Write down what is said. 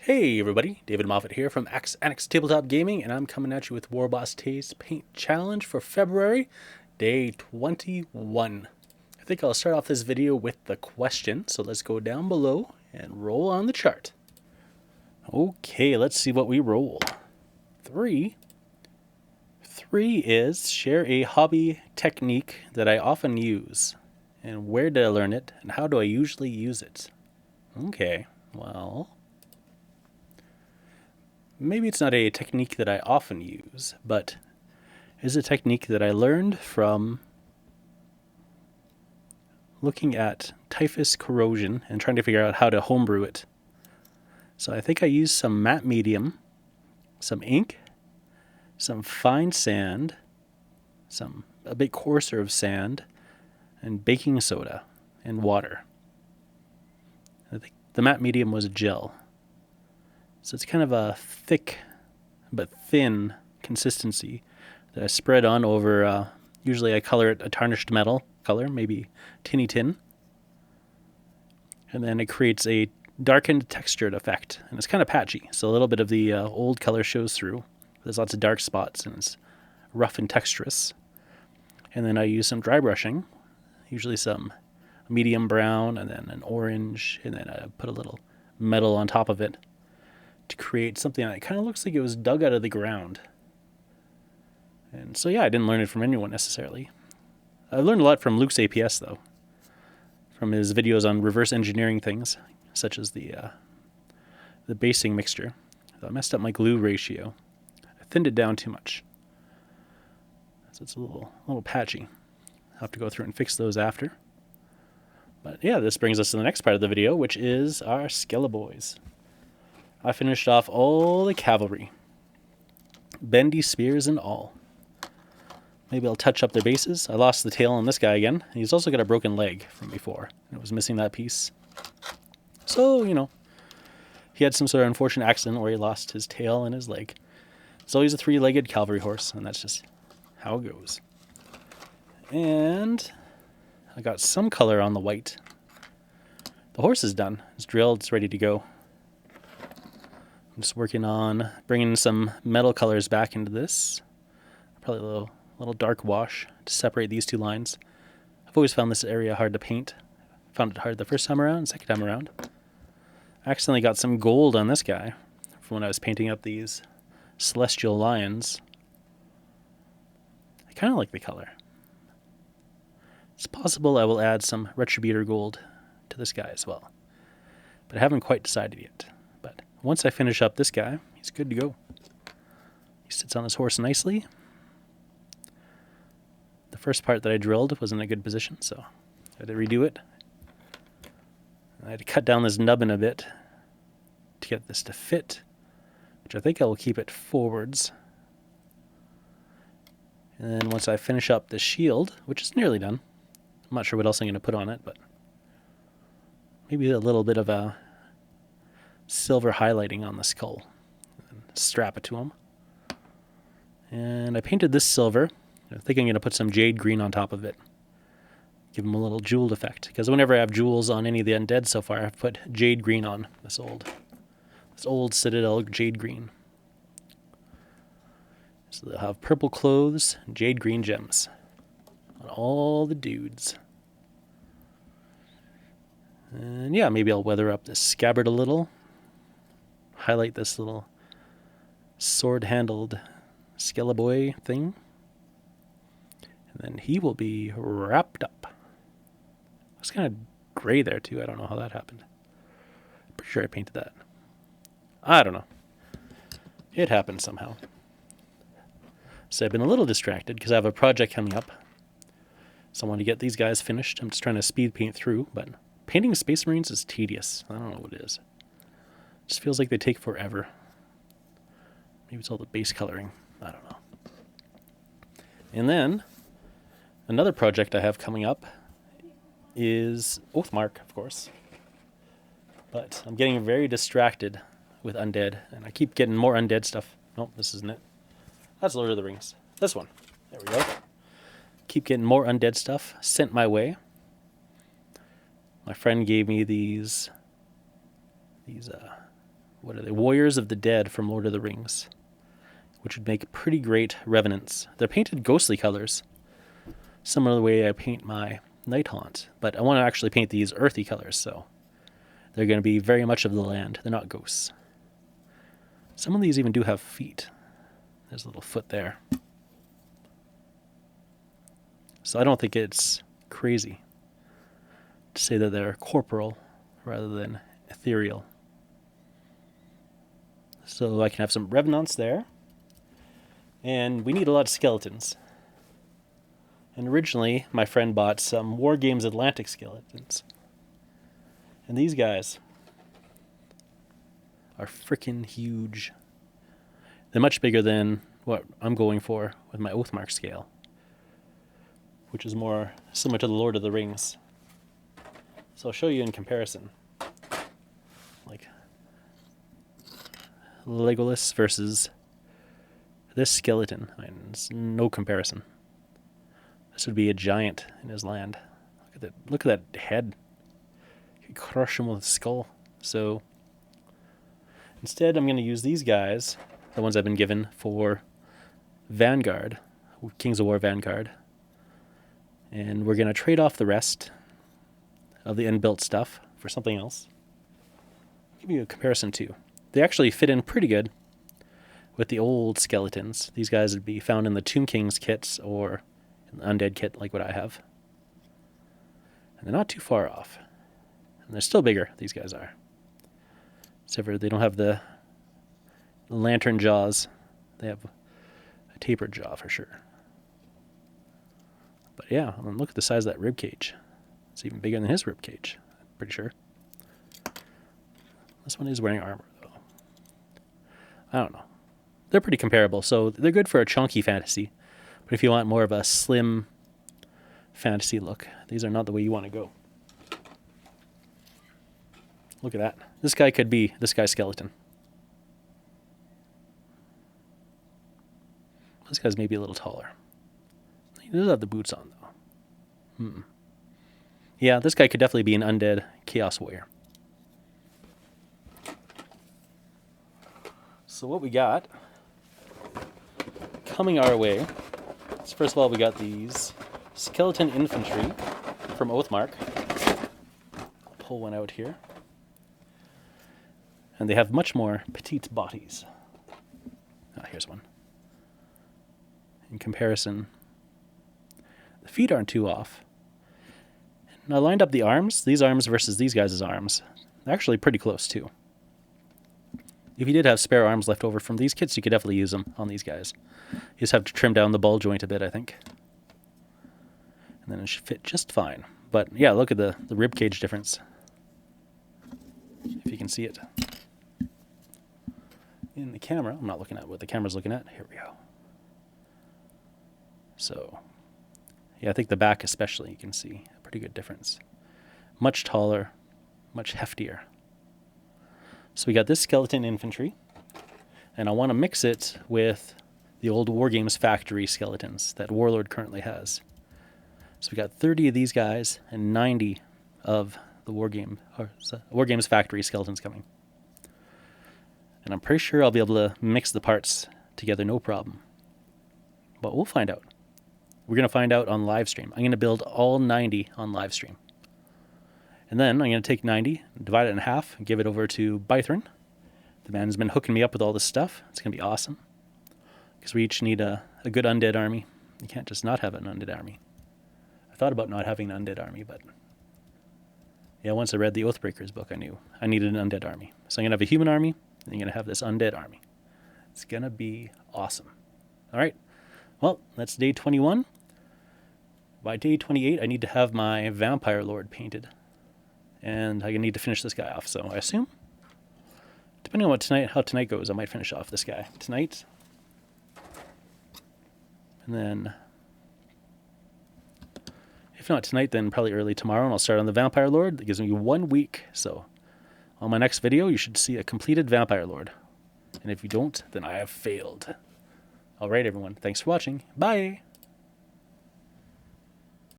Hey everybody, David Moffat here from Annex Tabletop Gaming, and I'm coming at you with Warboss Taste Paint Challenge for February, day 21. I think I'll start off this video with the question, so let's go down below and roll on the chart. Okay, let's see what we roll. 3. 3 is share a hobby technique that I often use, and where did I learn it, and how do I usually use it? Okay, well, maybe it's not a technique that I often use, but is a technique that I learned from looking at typhus corrosion and trying to figure out how to homebrew it. So I think I used some matte medium, some ink, some fine sand, a bit coarser of sand, and baking soda and water. I think the matte medium was a gel. So it's kind of a thick but thin consistency that I spread on over, usually I color it a tarnished metal color, maybe tinny tin. And then it creates a darkened textured effect, and it's kind of patchy, so a little bit of the old color shows through. There's lots of dark spots, and it's rough and texturous. And then I use some dry brushing, usually some medium brown, and then an orange, and then I put a little metal on top of it to create something that kind of looks like it was dug out of the ground. And so yeah, I didn't learn it from anyone necessarily. I learned a lot from Luke's APS though, from his videos on reverse engineering things, such as the basing mixture. I messed up my glue ratio. I thinned it down too much, so it's a little patchy. I'll have to go through and fix those after. But yeah, this brings us to the next part of the video, which is our Skeleboys. I finished off all the cavalry, bendy spears and all. Maybe I'll touch up their bases. I lost the tail on this guy again. He's also got a broken leg from before. It was missing that piece. So, you know, he had some sort of unfortunate accident where he lost his tail and his leg. So he's a 3-legged cavalry horse, and that's just how it goes. And I got some color on the white. The horse is done. It's drilled. It's ready to go. I'm just working on bringing some metal colors back into this. Probably a little dark wash to separate these two lines. I've always found this area hard to paint. Found it hard the first time around, second time around. I accidentally got some gold on this guy from when I was painting up these celestial lions. I kind of like the color. It's possible I will add some retributor gold to this guy as well, but I haven't quite decided yet. But once I finish up this guy, he's good to go. He sits on his horse nicely. The first part that I drilled was in a good position, so I had to redo it. I had to cut down this nubbin a bit to get this to fit, which I think I will keep it forwards. And then once I finish up the shield, which is nearly done, I'm not sure what else I'm going to put on it, but maybe a little bit of a silver highlighting on the skull, and strap it to him. And I painted this silver. I think I'm going to put some jade green on top of it, give him a little jeweled effect, because whenever I have jewels on any of the undead so far, I've put jade green on this old Citadel jade green. So they'll have purple clothes, jade green gems on all the dudes. And yeah, maybe I'll weather up this scabbard a little. Highlight this little sword-handled Skelleboy thing. And then he will be wrapped up. It's kind of gray there too. I don't know how that happened. Pretty sure I painted that. I don't know. It happened somehow. So I've been a little distracted because I have a project coming up. So I want to get these guys finished. I'm just trying to speed paint through, but painting Space Marines is tedious. I don't know what it is. It just feels like they take forever. Maybe it's all the base coloring. I don't know. And then another project I have coming up is Oathmark, of course. But I'm getting very distracted with undead, and I keep getting more undead stuff. Nope, this isn't it. That's Lord of the Rings. This one. There we go. Keep getting more undead stuff sent my way. My friend gave me these what are they? Warriors of the Dead from Lord of the Rings, which would make pretty great revenants. They're painted ghostly colors, similar to the way I paint my Night Haunt, but I want to actually paint these earthy colors, so they're going to be very much of the land. They're not ghosts. Some of these even do have feet. There's a little foot there. So I don't think it's crazy to say that they're corporal rather than ethereal. So I can have some revenants there. And we need a lot of skeletons. And originally, my friend bought some War Games Atlantic skeletons. And these guys are freaking huge. They're much bigger than what I'm going for with my Oathmark scale, which is more similar to the Lord of the Rings. So I'll show you in comparison. Like Legolas versus this skeleton. I mean, it's no comparison. This would be a giant in his land. Look at that head. You could crush him with a skull. So instead, I'm going to use these guys, the ones I've been given for Vanguard, Kings of War Vanguard. And we're going to trade off the rest of the inbuilt stuff for something else. I'll give you a comparison too. They actually fit in pretty good with the old skeletons. These guys would be found in the Tomb Kings kits or in the Undead kit like what I have. And they're not too far off. And they're still bigger, these guys are. Except for they don't have the lantern jaws. They have a tapered jaw for sure. But yeah, I mean, look at the size of that rib cage. It's even bigger than his rib cage, I'm pretty sure. This one is wearing armor, though. I don't know. They're pretty comparable, so they're good for a chunky fantasy. But if you want more of a slim fantasy look, these are not the way you want to go. Look at that. This guy could be this guy's skeleton. This guy's maybe a little taller. He does have the boots on, though. Yeah, this guy could definitely be an undead Chaos Warrior. So what we got coming our way is, first of all, we got these skeleton infantry from Oathmark. I'll pull one out here. And they have much more petite bodies. Here's one. In comparison, the feet aren't too off. And I lined up the arms. These arms versus these guys' arms. They're actually pretty close, too. If you did have spare arms left over from these kits, you could definitely use them on these guys. You just have to trim down the ball joint a bit, I think. And then it should fit just fine. But yeah, look at the rib cage difference. If you can see it. In the camera, I'm not looking at what the camera's looking at. Here we go. So, yeah, I think the back especially, you can see a pretty good difference. Much taller, much heftier. So we got this skeleton infantry, and I want to mix it with the old War Games factory skeletons that Warlord currently has. So we got 30 of these guys and 90 of the War Games factory skeletons coming. And I'm pretty sure I'll be able to mix the parts together no problem. But we'll find out. We're going to find out on live stream. I'm going to build all 90 on live stream. And then I'm going to take 90, divide it in half, and give it over to Bythron. The man has been hooking me up with all this stuff. It's going to be awesome. Because we each need a good undead army. You can't just not have an undead army. I thought about not having an undead army, but yeah, once I read the Oathbreakers book, I knew I needed an undead army. So I'm going to have a human army, and I'm going to have this undead army. It's going to be awesome. All right. Well, that's day 21. By day 28, I need to have my Vampire Lord painted. And I need to finish this guy off. So I assume, depending on how tonight goes, I might finish off this guy tonight. And then, if not tonight, then probably early tomorrow, and I'll start on the Vampire Lord. That gives me 1 week. So on my next video, you should see a completed Vampire Lord. And if you don't, then I have failed. All right, everyone. Thanks for watching. Bye.